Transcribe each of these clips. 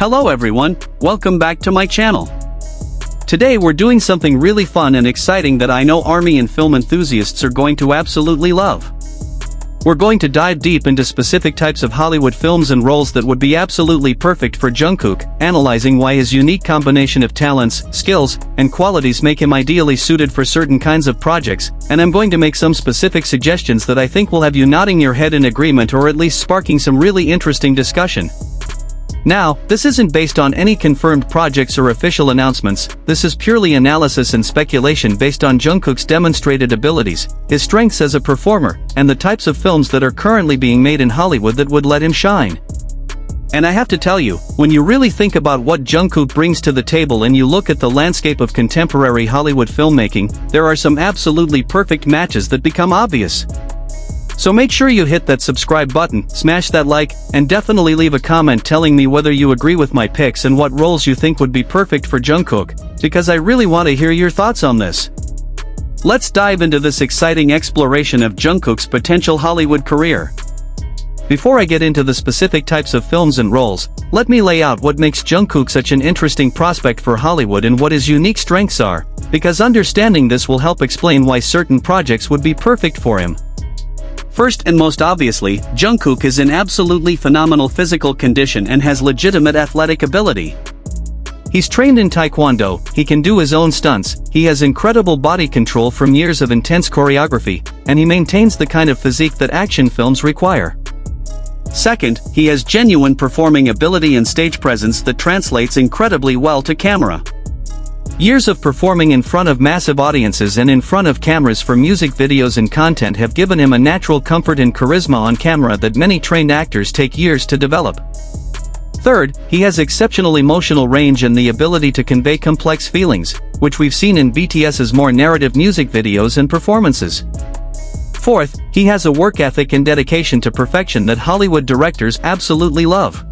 Hello everyone, welcome back to my channel. Today we're doing something really fun and exciting that I know ARMY and film enthusiasts are going to absolutely love. We're going to dive deep into specific types of Hollywood films and roles that would be absolutely perfect for Jungkook, analyzing why his unique combination of talents, skills, and qualities make him ideally suited for certain kinds of projects, and I'm going to make some specific suggestions that I think will have you nodding your head in agreement or at least sparking some really interesting discussion. Now, this isn't based on any confirmed projects or official announcements, this is purely analysis and speculation based on Jungkook's demonstrated abilities, his strengths as a performer, and the types of films that are currently being made in Hollywood that would let him shine. And I have to tell you, when you really think about what Jungkook brings to the table and you look at the landscape of contemporary Hollywood filmmaking, there are some absolutely perfect matches that become obvious. So make sure you hit that subscribe button, smash that like, and definitely leave a comment telling me whether you agree with my picks and what roles you think would be perfect for Jungkook, because I really want to hear your thoughts on this. Let's dive into this exciting exploration of Jungkook's potential Hollywood career. Before I get into the specific types of films and roles, let me lay out what makes Jungkook such an interesting prospect for Hollywood and what his unique strengths are, because understanding this will help explain why certain projects would be perfect for him. First and most obviously, Jungkook is in absolutely phenomenal physical condition and has legitimate athletic ability. He's trained in Taekwondo, he can do his own stunts, he has incredible body control from years of intense choreography, and he maintains the kind of physique that action films require. Second, he has genuine performing ability and stage presence that translates incredibly well to camera. Years of performing in front of massive audiences and in front of cameras for music videos and content have given him a natural comfort and charisma on camera that many trained actors take years to develop. Third, he has exceptional emotional range and the ability to convey complex feelings, which we've seen in BTS's more narrative music videos and performances. Fourth, he has a work ethic and dedication to perfection that Hollywood directors absolutely love.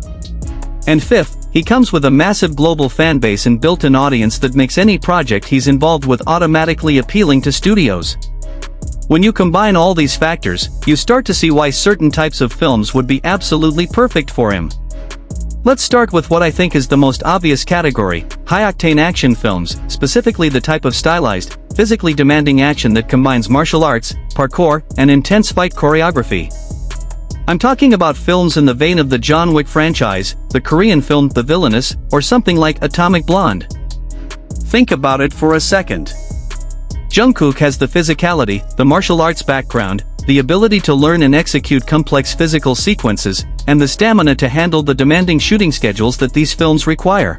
And fifth, he comes with a massive global fanbase and built-in audience that makes any project he's involved with automatically appealing to studios. When you combine all these factors, you start to see why certain types of films would be absolutely perfect for him. Let's start with what I think is the most obvious category, high-octane action films, specifically the type of stylized, physically demanding action that combines martial arts, parkour, and intense fight choreography. I'm talking about films in the vein of the John Wick franchise, the Korean film The Villainous, or something like Atomic Blonde. Think about it for a second. Jungkook has the physicality, the martial arts background, the ability to learn and execute complex physical sequences, and the stamina to handle the demanding shooting schedules that these films require.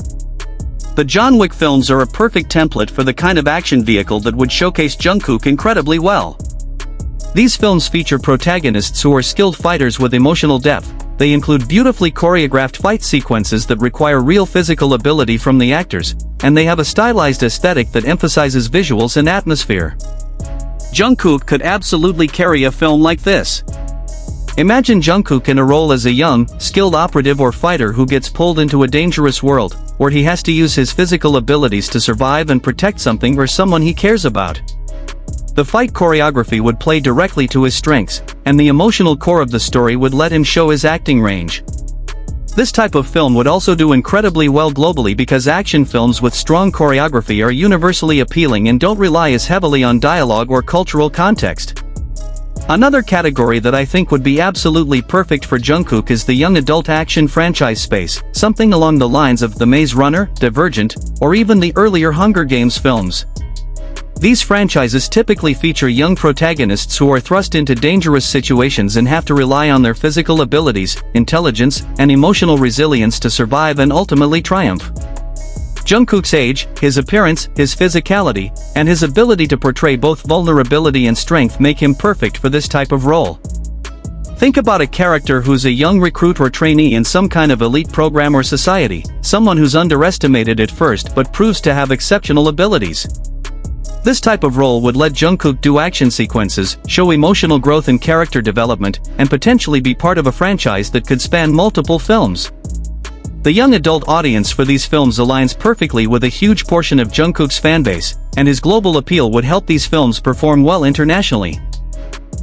The John Wick films are a perfect template for the kind of action vehicle that would showcase Jungkook incredibly well. These films feature protagonists who are skilled fighters with emotional depth, they include beautifully choreographed fight sequences that require real physical ability from the actors, and they have a stylized aesthetic that emphasizes visuals and atmosphere. Jungkook could absolutely carry a film like this. Imagine Jungkook in a role as a young, skilled operative or fighter who gets pulled into a dangerous world, where he has to use his physical abilities to survive and protect something or someone he cares about. The fight choreography would play directly to his strengths, and the emotional core of the story would let him show his acting range. This type of film would also do incredibly well globally because action films with strong choreography are universally appealing and don't rely as heavily on dialogue or cultural context. Another category that I think would be absolutely perfect for Jungkook is the young adult action franchise space, something along the lines of The Maze Runner, Divergent, or even the earlier Hunger Games films. These franchises typically feature young protagonists who are thrust into dangerous situations and have to rely on their physical abilities, intelligence, and emotional resilience to survive and ultimately triumph. Jungkook's age, his appearance, his physicality, and his ability to portray both vulnerability and strength make him perfect for this type of role. Think about a character who's a young recruit or trainee in some kind of elite program or society, someone who's underestimated at first but proves to have exceptional abilities. This type of role would let Jungkook do action sequences, show emotional growth and character development, and potentially be part of a franchise that could span multiple films. The young adult audience for these films aligns perfectly with a huge portion of Jungkook's fanbase, and his global appeal would help these films perform well internationally.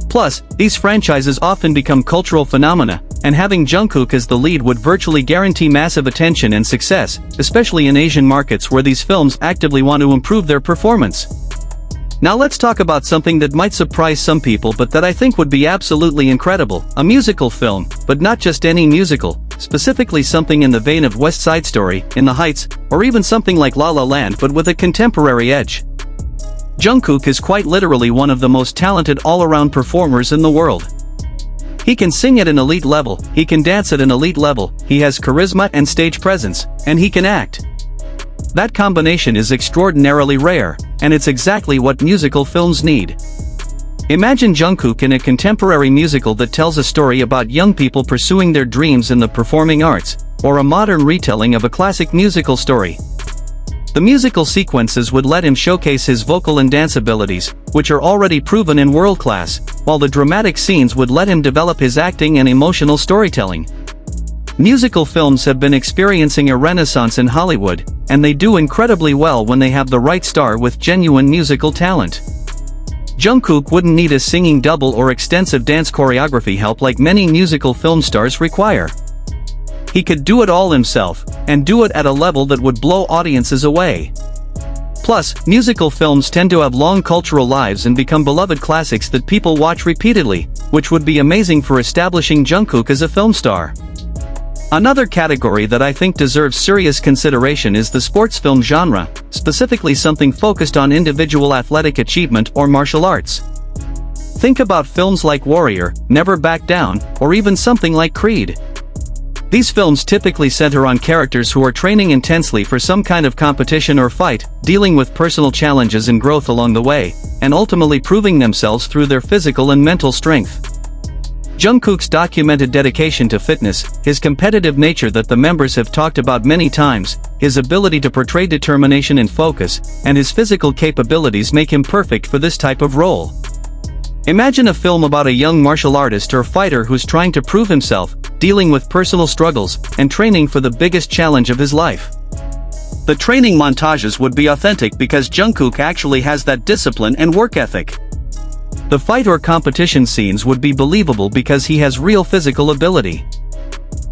Plus, these franchises often become cultural phenomena, and having Jungkook as the lead would virtually guarantee massive attention and success, especially in Asian markets where these films actively want to improve their performance. Now let's talk about something that might surprise some people but that I think would be absolutely incredible, a musical film, but not just any musical, specifically something in the vein of West Side Story, In the Heights, or even something like La La Land but with a contemporary edge. Jungkook is quite literally one of the most talented all-around performers in the world. He can sing at an elite level, he can dance at an elite level, he has charisma and stage presence, and he can act. That combination is extraordinarily rare, and it's exactly what musical films need. Imagine Jungkook in a contemporary musical that tells a story about young people pursuing their dreams in the performing arts, or a modern retelling of a classic musical story. The musical sequences would let him showcase his vocal and dance abilities, which are already proven in world class, while the dramatic scenes would let him develop his acting and emotional storytelling. Musical films have been experiencing a renaissance in Hollywood, and they do incredibly well when they have the right star with genuine musical talent. Jungkook wouldn't need a singing double or extensive dance choreography help like many musical film stars require. He could do it all himself, and do it at a level that would blow audiences away. Plus, musical films tend to have long cultural lives and become beloved classics that people watch repeatedly, which would be amazing for establishing Jungkook as a film star. Another category that I think deserves serious consideration is the sports film genre, specifically something focused on individual athletic achievement or martial arts. Think about films like Warrior, Never Back Down, or even something like Creed. These films typically center on characters who are training intensely for some kind of competition or fight, dealing with personal challenges and growth along the way, and ultimately proving themselves through their physical and mental strength. Jungkook's documented dedication to fitness, his competitive nature that the members have talked about many times, his ability to portray determination and focus, and his physical capabilities make him perfect for this type of role. Imagine a film about a young martial artist or fighter who's trying to prove himself, dealing with personal struggles, and training for the biggest challenge of his life. The training montages would be authentic because Jungkook actually has that discipline and work ethic. The fight or competition scenes would be believable because he has real physical ability.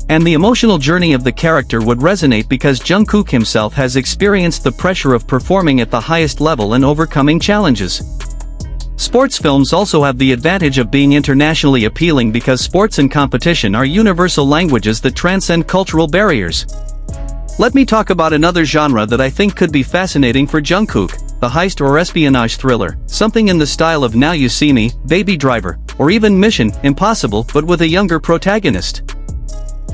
And the emotional journey of the character would resonate because Jungkook himself has experienced the pressure of performing at the highest level and overcoming challenges. Sports films also have the advantage of being internationally appealing because sports and competition are universal languages that transcend cultural barriers. Let me talk about another genre that I think could be fascinating for Jungkook, the heist or espionage thriller, something in the style of Now You See Me, Baby Driver, or even Mission: Impossible but with a younger protagonist.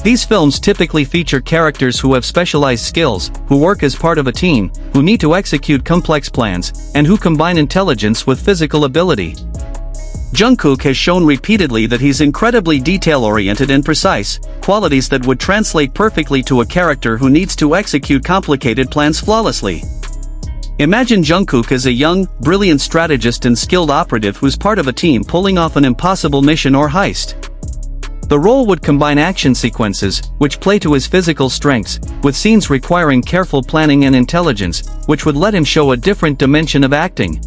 These films typically feature characters who have specialized skills, who work as part of a team, who need to execute complex plans, and who combine intelligence with physical ability. Jungkook has shown repeatedly that he's incredibly detail-oriented and precise, qualities that would translate perfectly to a character who needs to execute complicated plans flawlessly. Imagine Jungkook as a young, brilliant strategist and skilled operative who's part of a team pulling off an impossible mission or heist. The role would combine action sequences, which play to his physical strengths, with scenes requiring careful planning and intelligence, which would let him show a different dimension of acting.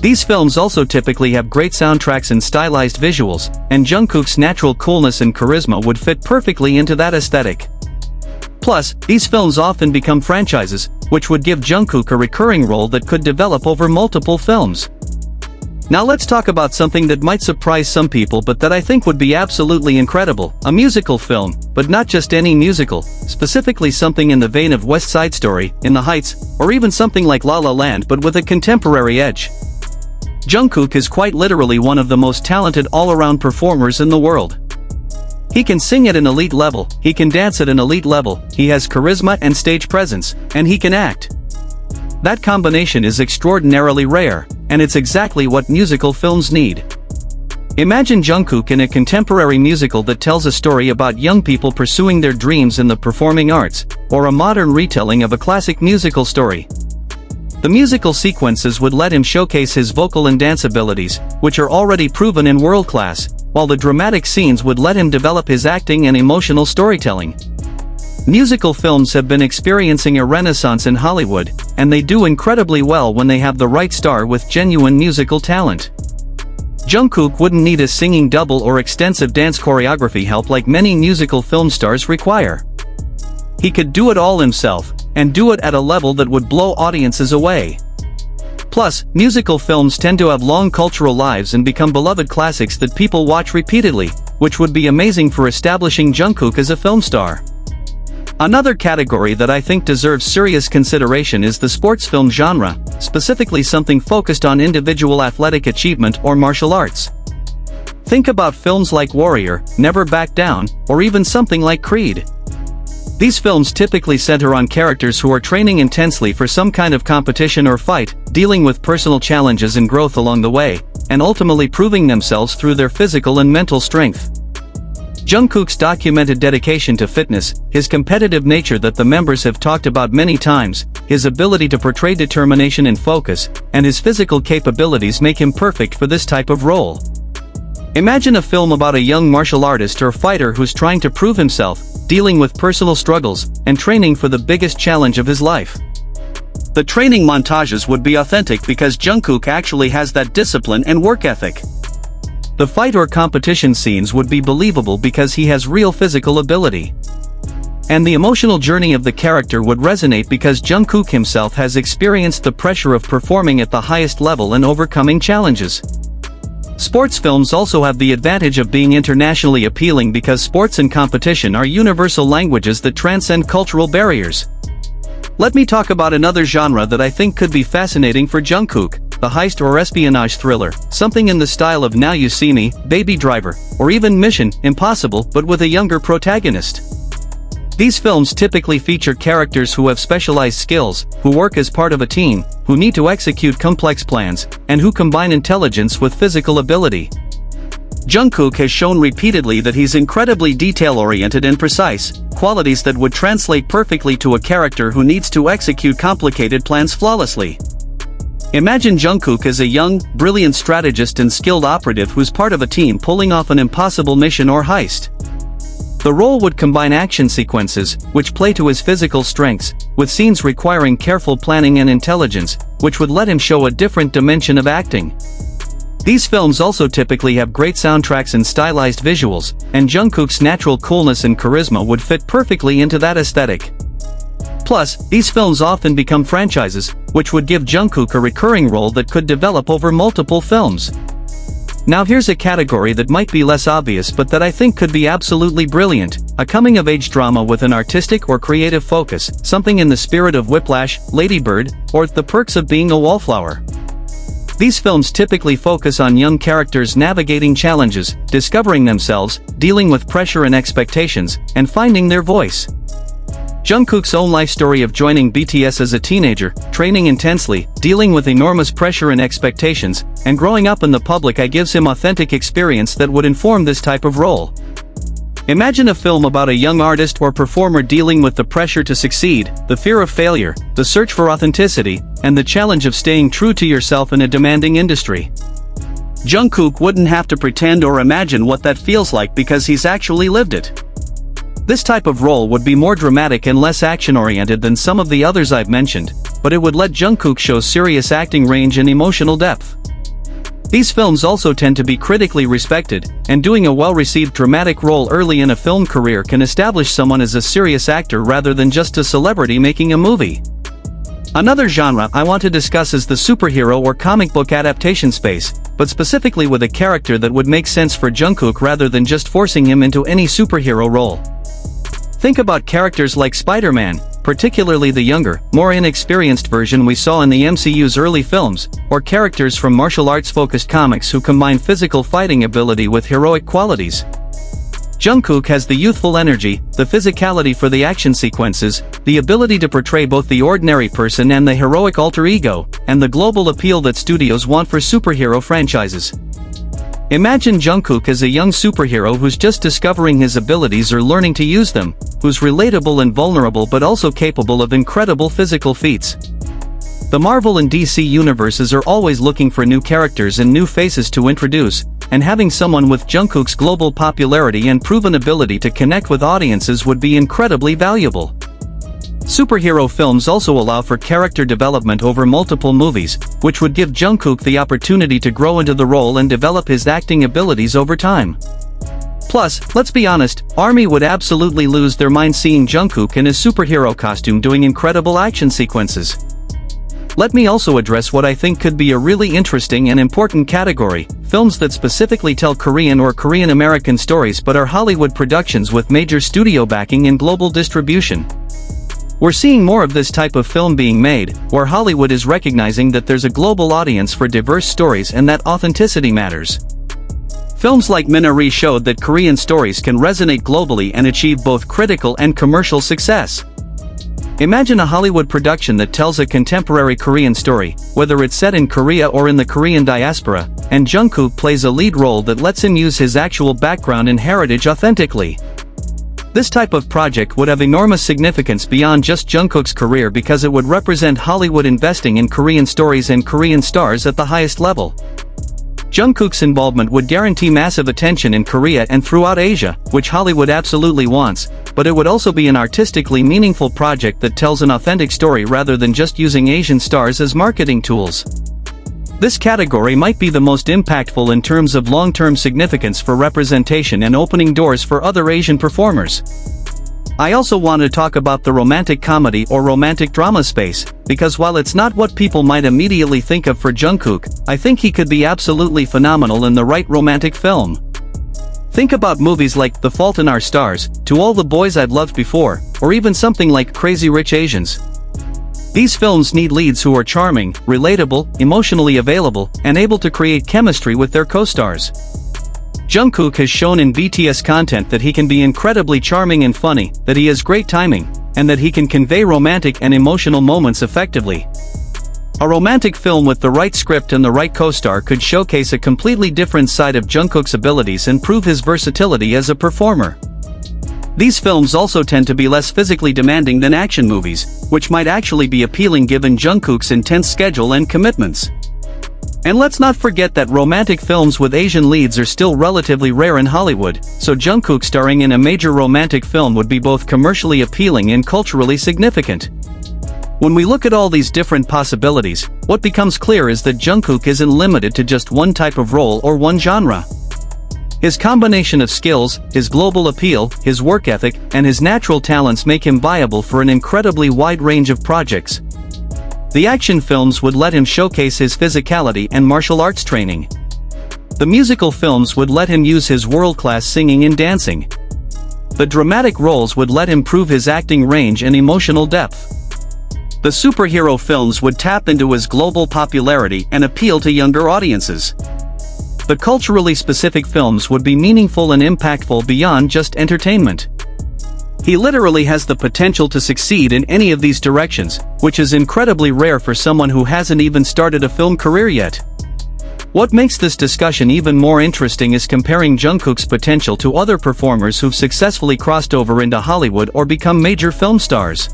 These films also typically have great soundtracks and stylized visuals, and Jungkook's natural coolness and charisma would fit perfectly into that aesthetic. Plus, these films often become franchises, which would give Jungkook a recurring role that could develop over multiple films. Now let's talk about something that might surprise some people but that I think would be absolutely incredible, a musical film, but not just any musical, specifically something in the vein of West Side Story, In the Heights, or even something like La La Land but with a contemporary edge. Jungkook is quite literally one of the most talented all-around performers in the world. He can sing at an elite level, he can dance at an elite level, he has charisma and stage presence, and he can act. That combination is extraordinarily rare, and it's exactly what musical films need. Imagine Jungkook in a contemporary musical that tells a story about young people pursuing their dreams in the performing arts, or a modern retelling of a classic musical story. The musical sequences would let him showcase his vocal and dance abilities, which are already proven in world class, while the dramatic scenes would let him develop his acting and emotional storytelling. Musical films have been experiencing a renaissance in Hollywood, and they do incredibly well when they have the right star with genuine musical talent. Jungkook wouldn't need a singing double or extensive dance choreography help like many musical film stars require. He could do it all himself, and do it at a level that would blow audiences away. Plus, musical films tend to have long cultural lives and become beloved classics that people watch repeatedly, which would be amazing for establishing Jungkook as a film star. Another category that I think deserves serious consideration is the sports film genre, specifically something focused on individual athletic achievement or martial arts. Think about films like Warrior, Never Back Down, or even something like Creed. These films typically center on characters who are training intensely for some kind of competition or fight, dealing with personal challenges and growth along the way, and ultimately proving themselves through their physical and mental strength. Jungkook's documented dedication to fitness, his competitive nature that the members have talked about many times, his ability to portray determination and focus, and his physical capabilities make him perfect for this type of role. Imagine a film about a young martial artist or fighter who's trying to prove himself, dealing with personal struggles, and training for the biggest challenge of his life. The training montages would be authentic because Jungkook actually has that discipline and work ethic. The fight or competition scenes would be believable because he has real physical ability. And the emotional journey of the character would resonate because Jungkook himself has experienced the pressure of performing at the highest level and overcoming challenges. Sports films also have the advantage of being internationally appealing because sports and competition are universal languages that transcend cultural barriers. Let me talk about another genre that I think could be fascinating for Jungkook, the heist or espionage thriller, something in the style of Now You See Me, Baby Driver, or even Mission Impossible but with a younger protagonist. These films typically feature characters who have specialized skills, who work as part of a team, who need to execute complex plans, and who combine intelligence with physical ability. Jungkook has shown repeatedly that he's incredibly detail-oriented and precise, qualities that would translate perfectly to a character who needs to execute complicated plans flawlessly. Imagine Jungkook as a young, brilliant strategist and skilled operative who's part of a team pulling off an impossible mission or heist. The role would combine action sequences, which play to his physical strengths, with scenes requiring careful planning and intelligence, which would let him show a different dimension of acting. These films also typically have great soundtracks and stylized visuals, and Jungkook's natural coolness and charisma would fit perfectly into that aesthetic. Plus, these films often become franchises, which would give Jungkook a recurring role that could develop over multiple films. Now here's a category that might be less obvious but that I think could be absolutely brilliant, a coming-of-age drama with an artistic or creative focus, something in the spirit of Whiplash, Lady Bird, or The Perks of Being a Wallflower. These films typically focus on young characters navigating challenges, discovering themselves, dealing with pressure and expectations, and finding their voice. Jungkook's own life story of joining BTS as a teenager, training intensely, dealing with enormous pressure and expectations, and growing up in the public eye gives him authentic experience that would inform this type of role. Imagine a film about a young artist or performer dealing with the pressure to succeed, the fear of failure, the search for authenticity, and the challenge of staying true to yourself in a demanding industry. Jungkook wouldn't have to pretend or imagine what that feels like because he's actually lived it. This type of role would be more dramatic and less action-oriented than some of the others I've mentioned, but it would let Jungkook show serious acting range and emotional depth. These films also tend to be critically respected, and doing a well-received dramatic role early in a film career can establish someone as a serious actor rather than just a celebrity making a movie. Another genre I want to discuss is the superhero or comic book adaptation space, but specifically with a character that would make sense for Jungkook rather than just forcing him into any superhero role. Think about characters like Spider-Man, particularly the younger, more inexperienced version we saw in the MCU's early films, or characters from martial arts-focused comics who combine physical fighting ability with heroic qualities. Jungkook has the youthful energy, the physicality for the action sequences, the ability to portray both the ordinary person and the heroic alter ego, and the global appeal that studios want for superhero franchises. Imagine Jungkook as a young superhero who's just discovering his abilities or learning to use them, who's relatable and vulnerable but also capable of incredible physical feats. The Marvel and DC universes are always looking for new characters and new faces to introduce, and having someone with Jungkook's global popularity and proven ability to connect with audiences would be incredibly valuable. Superhero films also allow for character development over multiple movies, which would give Jungkook the opportunity to grow into the role and develop his acting abilities over time. Plus, let's be honest, ARMY would absolutely lose their mind seeing Jungkook in his superhero costume doing incredible action sequences. Let me also address what I think could be a really interesting and important category: films that specifically tell Korean or Korean American stories but are Hollywood productions with major studio backing and global distribution. We're seeing more of this type of film being made, where Hollywood is recognizing that there's a global audience for diverse stories and that authenticity matters. Films like Minari showed that Korean stories can resonate globally and achieve both critical and commercial success. Imagine a Hollywood production that tells a contemporary Korean story, whether it's set in Korea or in the Korean diaspora, and Jungkook plays a lead role that lets him use his actual background and heritage authentically. This type of project would have enormous significance beyond just Jungkook's career because it would represent Hollywood investing in Korean stories and Korean stars at the highest level. Jungkook's involvement would guarantee massive attention in Korea and throughout Asia, which Hollywood absolutely wants, but it would also be an artistically meaningful project that tells an authentic story rather than just using Asian stars as marketing tools. This category might be the most impactful in terms of long-term significance for representation and opening doors for other Asian performers. I also want to talk about the romantic comedy or romantic drama space, because while it's not what people might immediately think of for Jungkook, I think he could be absolutely phenomenal in the right romantic film. Think about movies like The Fault in Our Stars, To All the Boys I've Loved Before, or even something like Crazy Rich Asians. These films need leads who are charming, relatable, emotionally available, and able to create chemistry with their co-stars. Jungkook has shown in BTS content that he can be incredibly charming and funny, that he has great timing, and that he can convey romantic and emotional moments effectively. A romantic film with the right script and the right co-star could showcase a completely different side of Jungkook's abilities and prove his versatility as a performer. These films also tend to be less physically demanding than action movies, which might actually be appealing given Jungkook's intense schedule and commitments. And let's not forget that romantic films with Asian leads are still relatively rare in Hollywood, so Jungkook starring in a major romantic film would be both commercially appealing and culturally significant. When we look at all these different possibilities, what becomes clear is that Jungkook isn't limited to just one type of role or one genre. His combination of skills, his global appeal, his work ethic, and his natural talents make him viable for an incredibly wide range of projects. The action films would let him showcase his physicality and martial arts training. The musical films would let him use his world-class singing and dancing. The dramatic roles would let him prove his acting range and emotional depth. The superhero films would tap into his global popularity and appeal to younger audiences. The culturally specific films would be meaningful and impactful beyond just entertainment. He literally has the potential to succeed in any of these directions, which is incredibly rare for someone who hasn't even started a film career yet. What makes this discussion even more interesting is comparing Jungkook's potential to other performers who've successfully crossed over into Hollywood or become major film stars.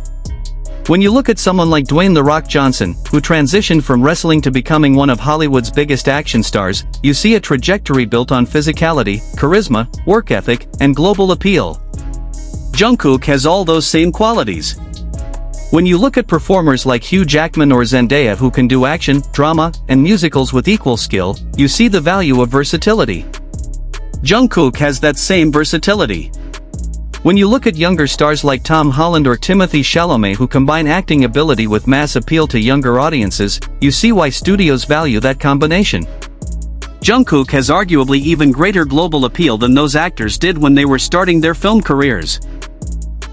When you look at someone like Dwayne "The Rock" Johnson, who transitioned from wrestling to becoming one of Hollywood's biggest action stars, you see a trajectory built on physicality, charisma, work ethic, and global appeal. Jungkook has all those same qualities. When you look at performers like Hugh Jackman or Zendaya who can do action, drama, and musicals with equal skill, you see the value of versatility. Jungkook has that same versatility. When you look at younger stars like Tom Holland or Timothée Chalamet who combine acting ability with mass appeal to younger audiences, you see why studios value that combination. Jungkook has arguably even greater global appeal than those actors did when they were starting their film careers.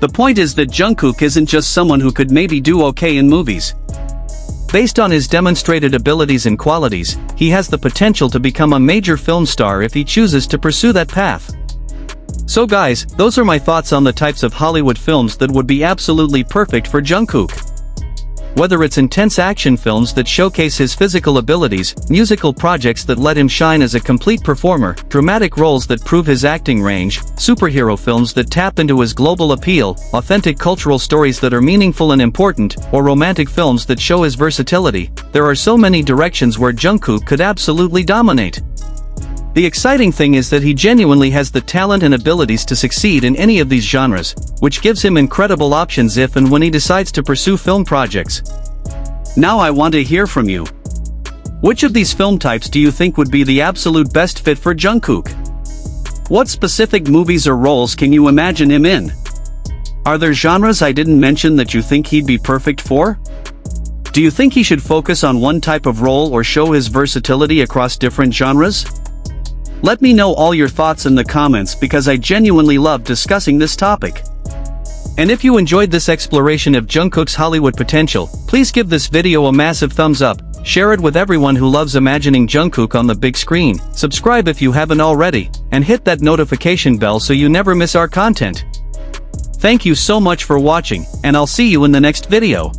The point is that Jungkook isn't just someone who could maybe do okay in movies. Based on his demonstrated abilities and qualities, he has the potential to become a major film star if he chooses to pursue that path. So guys, those are my thoughts on the types of Hollywood films that would be absolutely perfect for Jungkook. Whether it's intense action films that showcase his physical abilities, musical projects that let him shine as a complete performer, dramatic roles that prove his acting range, superhero films that tap into his global appeal, authentic cultural stories that are meaningful and important, or romantic films that show his versatility, there are so many directions where Jungkook could absolutely dominate. The exciting thing is that he genuinely has the talent and abilities to succeed in any of these genres, which gives him incredible options if and when he decides to pursue film projects. Now I want to hear from you. Which of these film types do you think would be the absolute best fit for Jungkook? What specific movies or roles can you imagine him in? Are there genres I didn't mention that you think he'd be perfect for? Do you think he should focus on one type of role or show his versatility across different genres? Let me know all your thoughts in the comments because I genuinely love discussing this topic. And if you enjoyed this exploration of Jungkook's Hollywood potential, please give this video a massive thumbs up, share it with everyone who loves imagining Jungkook on the big screen, subscribe if you haven't already, and hit that notification bell so you never miss our content. Thank you so much for watching, and I'll see you in the next video.